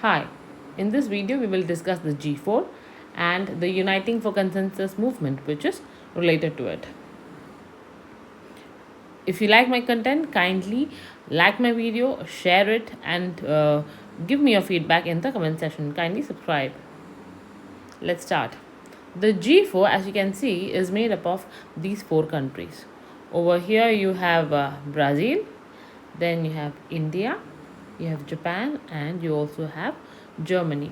Hi, in this video we will discuss the G4 and the Uniting for Consensus movement which is related to it. If you like my content, kindly like my video, share it and give me your feedback in the comment section. Kindly subscribe. Let's start. The G4, as you can see, is made up of these four countries. Over here you have Brazil, then you have India, you have Japan, and you also have Germany.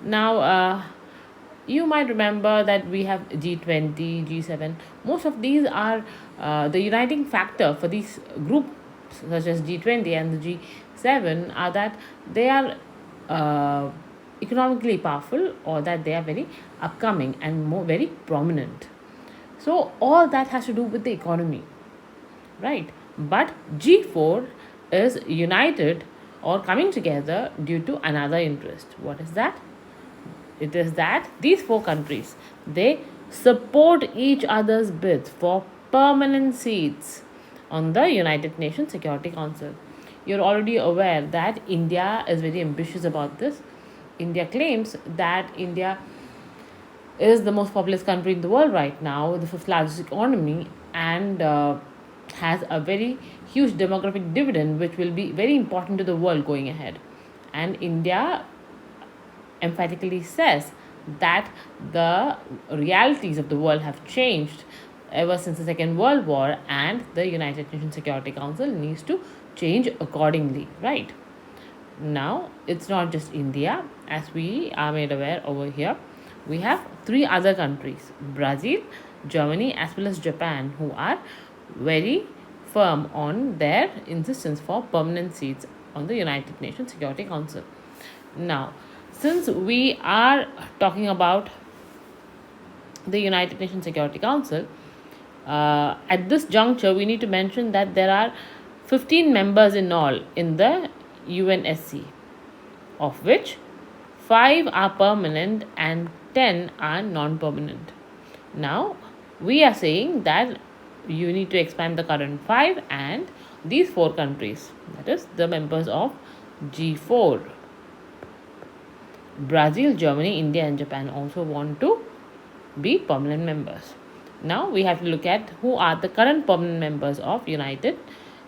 Now, you might remember that we have G20, G7. Most of these are the uniting factor for these groups, such as G20 and the G7, are that they are economically powerful, or that they are very upcoming and more very prominent. So all that has to do with the economy, right? But G4 is united or coming together due to another interest. What is that? It is that these four countries, they support each other's bids for permanent seats on the United Nations Security Council. You're already aware that India is very ambitious about this. India claims that India is the most populous country in the world right now, the fifth largest economy, and has a very huge demographic dividend, which will be very important to the world going ahead. And India emphatically says that the realities of the world have changed ever since the Second World War, and the United Nations Security Council needs to change accordingly, right? Now, it's not just India, as we are made aware over here. We have three other countries, Brazil, Germany, as well as Japan, who are very firm on their insistence for permanent seats on the United Nations Security Council. Now, since we are talking about the United Nations Security Council, at this juncture, we need to mention that there are 15 members in all in the UNSC, of which 5 are permanent and 10 are non-permanent. Now, we are saying that you need to expand the current 5, and these 4 countries, that is the members of G4, Brazil, Germany, India and Japan, also want to be permanent members. Now we have to look at who are the current permanent members of United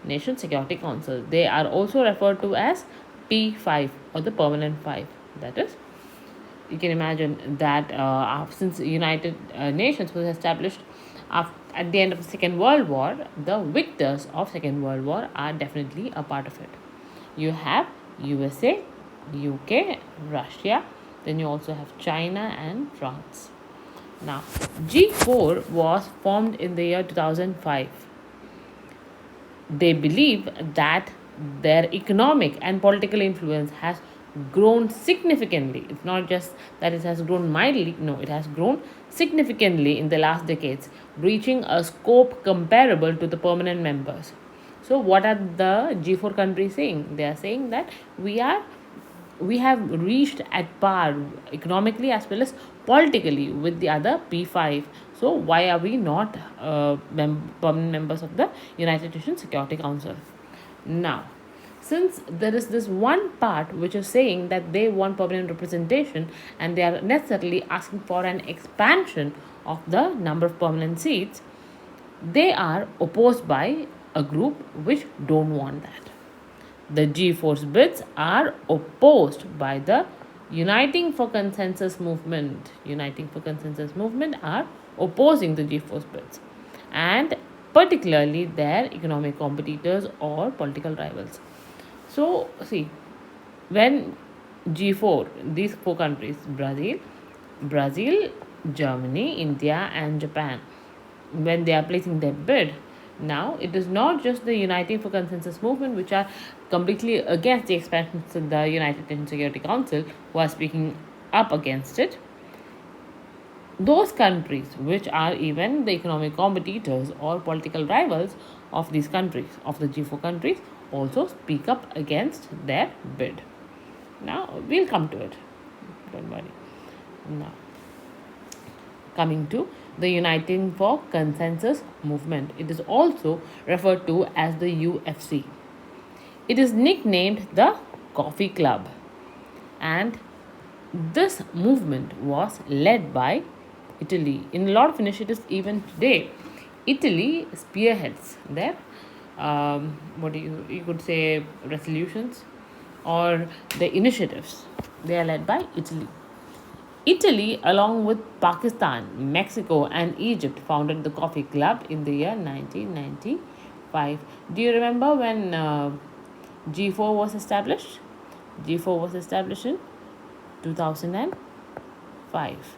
Nations Security Council. They are also referred to as P5, or the permanent 5. That is, you can imagine that since United Nations was established at the end of the Second World War, the victors of Second World War are definitely a part of it. You have USA, UK, Russia, then you also have China and France. Now, G4 was formed in the year 2005. They believe that their economic and political influence has grown significantly. It's not just that it has grown mildly, no, it has grown significantly in the last decades, reaching a scope comparable to the permanent members. So what are the G4 countries saying? They are saying that we have reached at par economically as well as politically with the other P5. So why are we not permanent members of the United Nations Security Council? Now, since there is this one part which is saying that they want permanent representation, and they are necessarily asking for an expansion of the number of permanent seats, they are opposed by a group which don't want that. The G4's bids are opposed by the Uniting for Consensus movement. Uniting for Consensus movement are opposing the G4's bids, and particularly their economic competitors or political rivals. So, see, when G4, these 4 countries, Brazil, Germany, India and Japan, when they are placing their bid, now it is not just the Uniting for Consensus movement which are completely against the expansion of the United Nations Security Council who are speaking up against it. Those countries which are even the economic competitors or political rivals of these countries, of the G4 countries, also speak up against their bid. Now we'll come to it, don't worry. Now, coming to the Uniting for Consensus movement, it is also referred to as the UFC. It is nicknamed the Coffee Club. And this movement was led by Italy. In a lot of initiatives, even today, Italy spearheads their what do you could say resolutions or the initiatives. They are led by Italy. Italy, along with Pakistan, Mexico, and Egypt, founded the Coffee Club in the year 1995. Do you remember when G4 was established? G4 was established in 2005.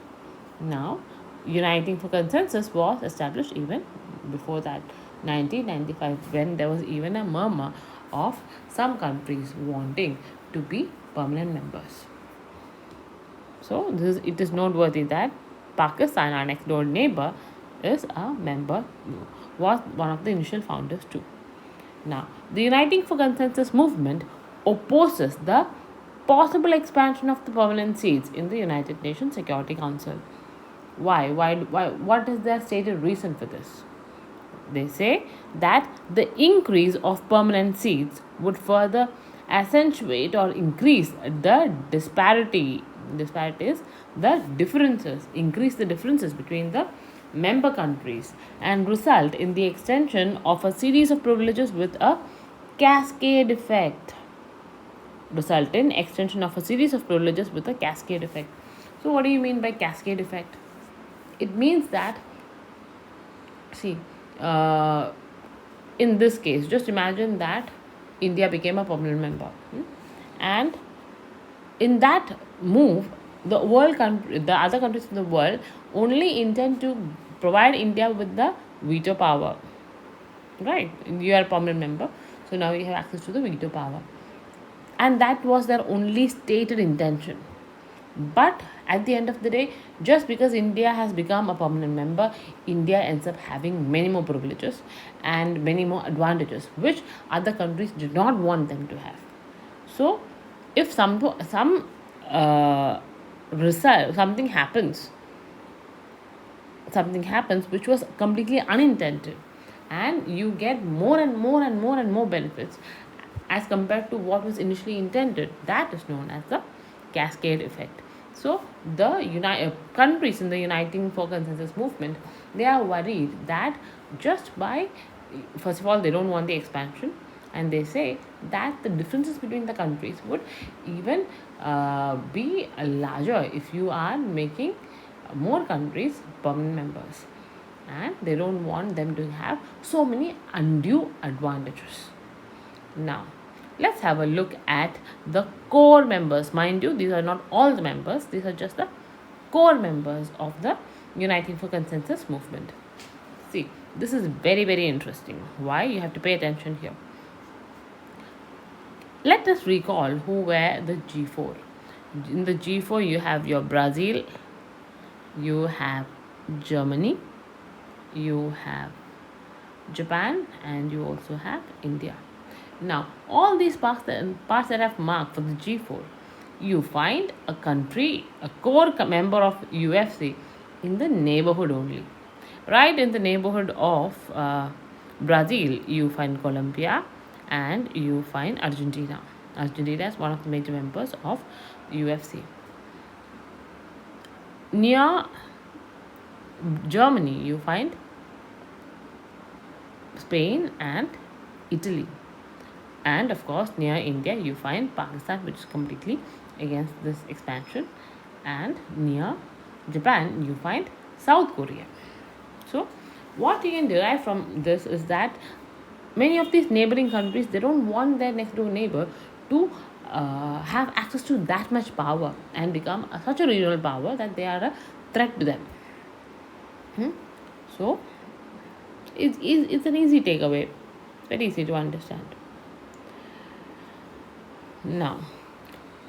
Now, Uniting for Consensus was established even before that, 1995, when there was even a murmur of some countries wanting to be permanent members. So it is noteworthy that Pakistan, our next door neighbor, is a member, was one of the initial founders too. Now, the Uniting for Consensus movement opposes the possible expansion of the permanent seats in the United Nations Security Council. Why? What is their stated reason for this? They say that the increase of permanent seats would further accentuate or increase the disparities, the differences, increase the differences between the member countries and result in the extension of a series of privileges with a cascade effect. Result in extension of a series of privileges with a cascade effect. So, what do you mean by cascade effect? It means that, see, uh, in this case, just imagine that India became a permanent member, and in that move, the other countries in the world only intend to provide India with the veto power. Right, you are a permanent member, so now you have access to the veto power, and that was their only stated intention. But at the end of the day, just because India has become a permanent member, India ends up having many more privileges and many more advantages, which other countries do not want them to have. So, if some result something happens which was completely unintended, and you get more and more and more and more benefits as compared to what was initially intended, that is known as the cascade effect. So the countries in the Uniting for Consensus movement, they are worried that just by, first of all, they don't want the expansion, and they say that the differences between the countries would even be larger if you are making more countries permanent members, and they don't want them to have so many undue advantages. Now, let's have a look at the core members. Mind you, these are not all the members, these are just the core members of the Uniting for Consensus movement. See, this is very, very interesting. Why? You have to pay attention here. Let us recall who were the G4. In the G4, you have your Brazil, you have Germany, you have Japan, and you also have India. Now, all these parts that I've marked for the G4, you find a country, a core member of UFC in the neighborhood only. Right in the neighborhood of Brazil, you find Colombia and you find Argentina. Argentina is one of the major members of UFC. Near Germany, you find Spain and Italy. And of course, near India, you find Pakistan, which is completely against this expansion. And near Japan, you find South Korea. So, what you can derive from this is that many of these neighboring countries, they don't want their next door neighbor to have access to that much power and become such a regional power that they are a threat to them. So, it's an easy takeaway, very easy to understand. Now,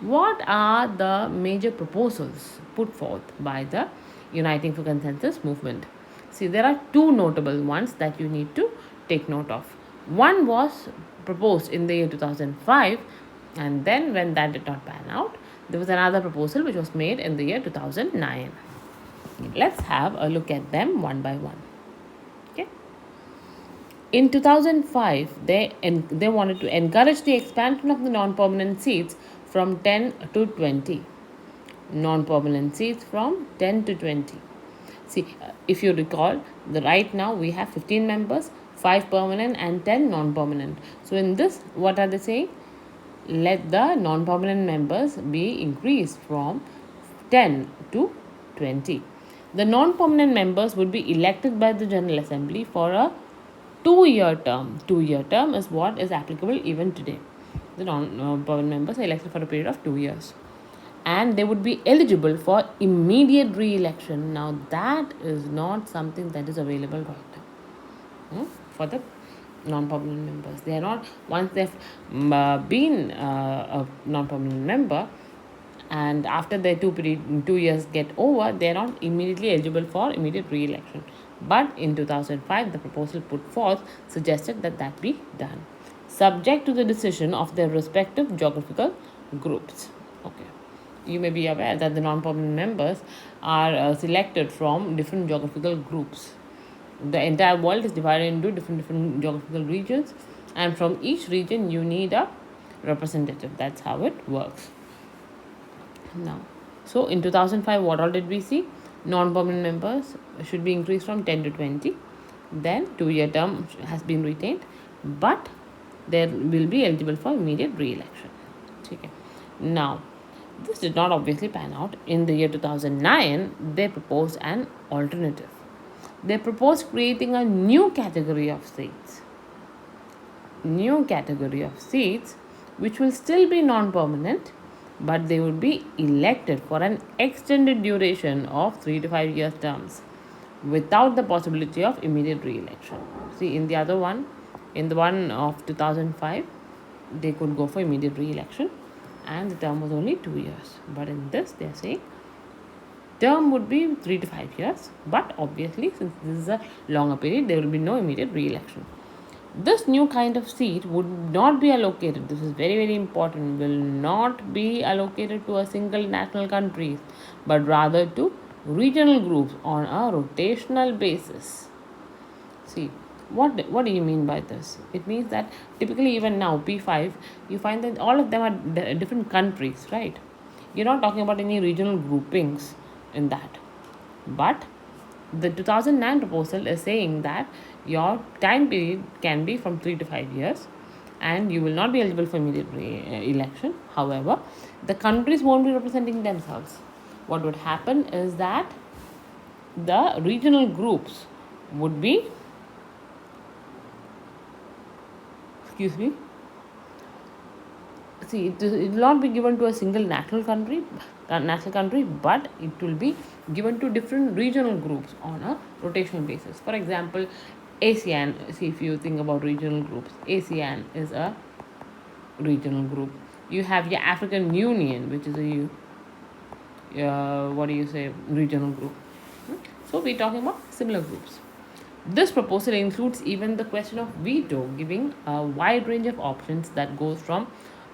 what are the major proposals put forth by the Uniting for Consensus movement? See, there are two notable ones that you need to take note of. One was proposed in the year 2005, and then when that did not pan out, there was another proposal which was made in the year 2009. Let's have a look at them one by one. Okay. In 2005, they wanted to encourage the expansion of the non-permanent seats from 10 to 20. Non-permanent seats from 10 to 20. See, if you recall, right now we have 15 members, 5 permanent and 10 non-permanent. So in this, what are they saying? Let the non-permanent members be increased from 10 to 20. The non-permanent members would be elected by the General Assembly for a 2-year term. 2-year term is what is applicable even today. The non-permanent members are elected for a period of 2 years. And they would be eligible for immediate re-election. Now that is not something that is available right now for the non-permanent members. They are not, once they've been a non-permanent member, and after their 2 years get over, they are not immediately eligible for immediate re-election. But in 2005, the proposal put forth suggested that that be done, subject to the decision of their respective geographical groups. Okay. You may be aware that the non-permanent members are selected from different geographical groups. The entire world is divided into different geographical regions, and from each region you need a representative. That's how it works. Now, so in 2005, what all did we see? Non-permanent members should be increased from 10 to 20. Then 2-year term has been retained, but they will be eligible for immediate re-election. Okay. Now, this did not obviously pan out. In the year 2009, they proposed an alternative. They proposed creating a new category of seats. New category of seats which will still be non-permanent, but they would be elected for an extended duration of 3 to 5 year terms without the possibility of immediate re-election. See, in the other one, in the one of 2005, they could go for immediate re-election and the term was only 2 years. But in this, they are saying term would be 3 to 5 years, but obviously, since this is a longer period, there will be no immediate re-election. This new kind of seat would not be allocated, this is very, very important, will not be allocated to a single national country, but rather to regional groups on a rotational basis. See, what do you mean by this? It means that typically even now, P5, you find that all of them are different countries, right? You're not talking about any regional groupings in that. But the 2009 proposal is saying that your time period can be from 3 to 5 years and you will not be eligible for immediate election. However, the countries won't be representing themselves. What would happen is that the regional groups would be, see, it will not be given to a single national country, but it will be given to different regional groups on a rotational basis. For example, ASEAN, see, if you think about regional groups, ASEAN is a regional group. You have your African Union, which is a regional group. So we're talking about similar groups. This proposal includes even the question of veto, giving a wide range of options that goes from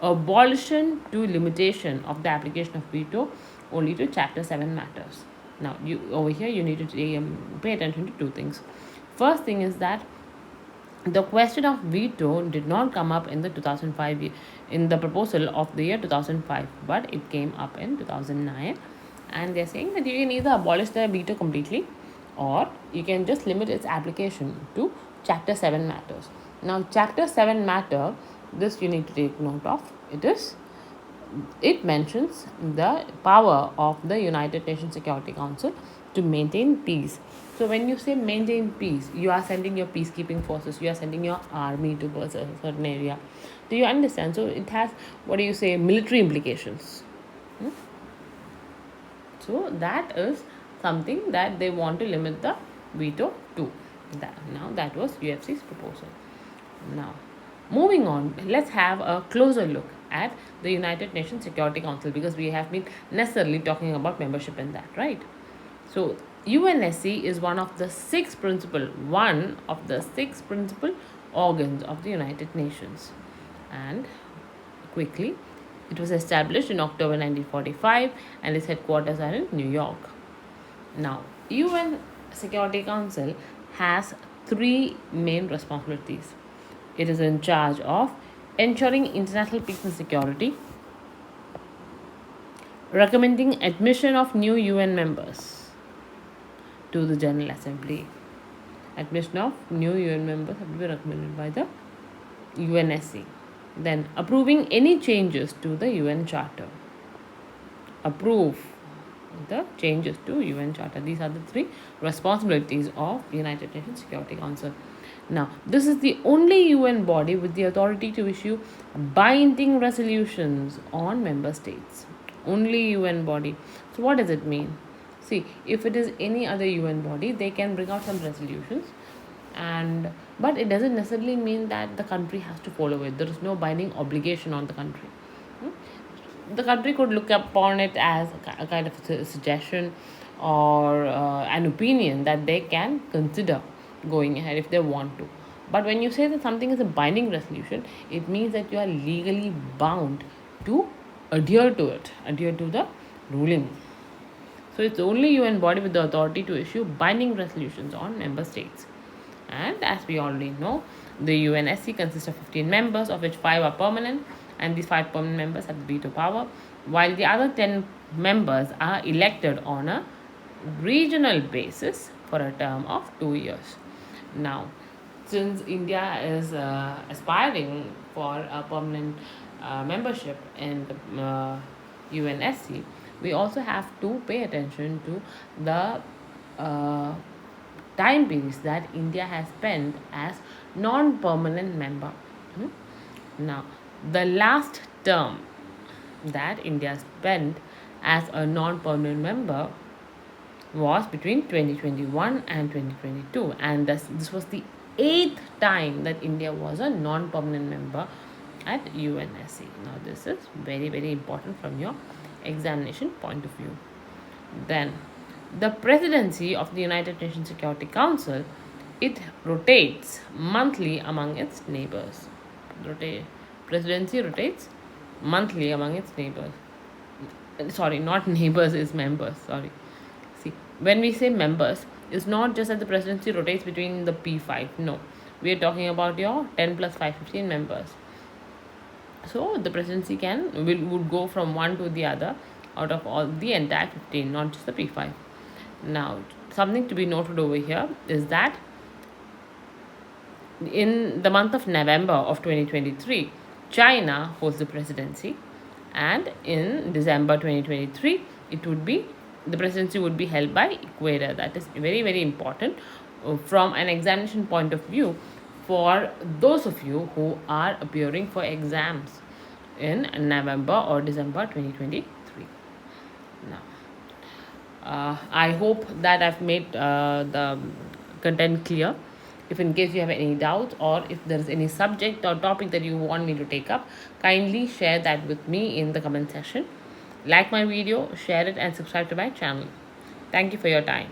abolition to limitation of the application of veto only to Chapter 7 matters. Now, over here you need to pay attention to two things. First thing is that the question of veto did not come up in the 2005 in the proposal of the year 2005, but it came up in 2009, and they're saying that you can either abolish the veto completely or you can just limit its application to Chapter 7 matters. Now, Chapter 7 matter, this you need to take note of. It mentions the power of the United Nations Security Council to maintain peace. So when you say maintain peace, you are sending your peacekeeping forces, you are sending your army to a certain area. Do you understand? So it has, military implications. So that is something that they want to limit the veto to. That was UFC's proposal. Now, moving on, let's have a closer look at the United Nations Security Council, because we have been necessarily talking about membership in that, right? So UNSC is one of the six principal organs of the United Nations. And quickly, it was established in October 1945 and its headquarters are in New York. Now, UN Security Council has three main responsibilities. It is in charge of ensuring international peace and security, recommending admission of new UN members to the General Assembly. Admission of new UN members have to be recommended by the UNSC. Then approving any changes to the UN Charter. Approve the changes to UN Charter. These are the three responsibilities of the United Nations Security Council. Now, this is the only UN body with the authority to issue binding resolutions on member states. Only UN body. So, what does it mean? See, if it is any other UN body, they can bring out some resolutions, and but it doesn't necessarily mean that the country has to follow it. There is no binding obligation on the country. The country could look upon it as a kind of a suggestion or an opinion that they can consider going ahead if they want to. But when you say that something is a binding resolution, it means that you are legally bound to adhere to it, adhere to the ruling. So it's only UN body with the authority to issue binding resolutions on member states. And as we already know, the UNSC consists of 15 members, of which 5 are permanent, and these 5 permanent members have the veto power, while the other 10 members are elected on a regional basis for a term of 2 years. Now, since India is aspiring for a permanent membership in the UNSC, we also have to pay attention to the time periods that India has spent as non-permanent member. Now, the last term that India spent as a non-permanent member was between 2021 and 2022, and this was the 8th time that India was a non-permanent member at UNSC. Now, this is very, very important from your examination point of view. Then, the presidency of the United Nations Security Council, it rotates monthly among its neighbors. Presidency rotates monthly among its neighbors. Sorry, not neighbors, is members. Sorry. See, when we say members, it's not just that the presidency rotates between the P5. No, we are talking about your 10 plus 5, 15 members. So the presidency would go from one to the other out of all the entire 15, not just the P5. Now, something to be noted over here is that in the month of November of 2023, China holds the presidency, and in December 2023, the presidency would be held by Ecuador. That is very, very important from an examination point of view for those of you who are appearing for exams in November or December 2023. Now, I hope that I've made the content clear. If in case you have any doubts, or if there is any subject or topic that you want me to take up, kindly share that with me in the comment section. Like my video, share it, and subscribe to my channel. Thank you for your time.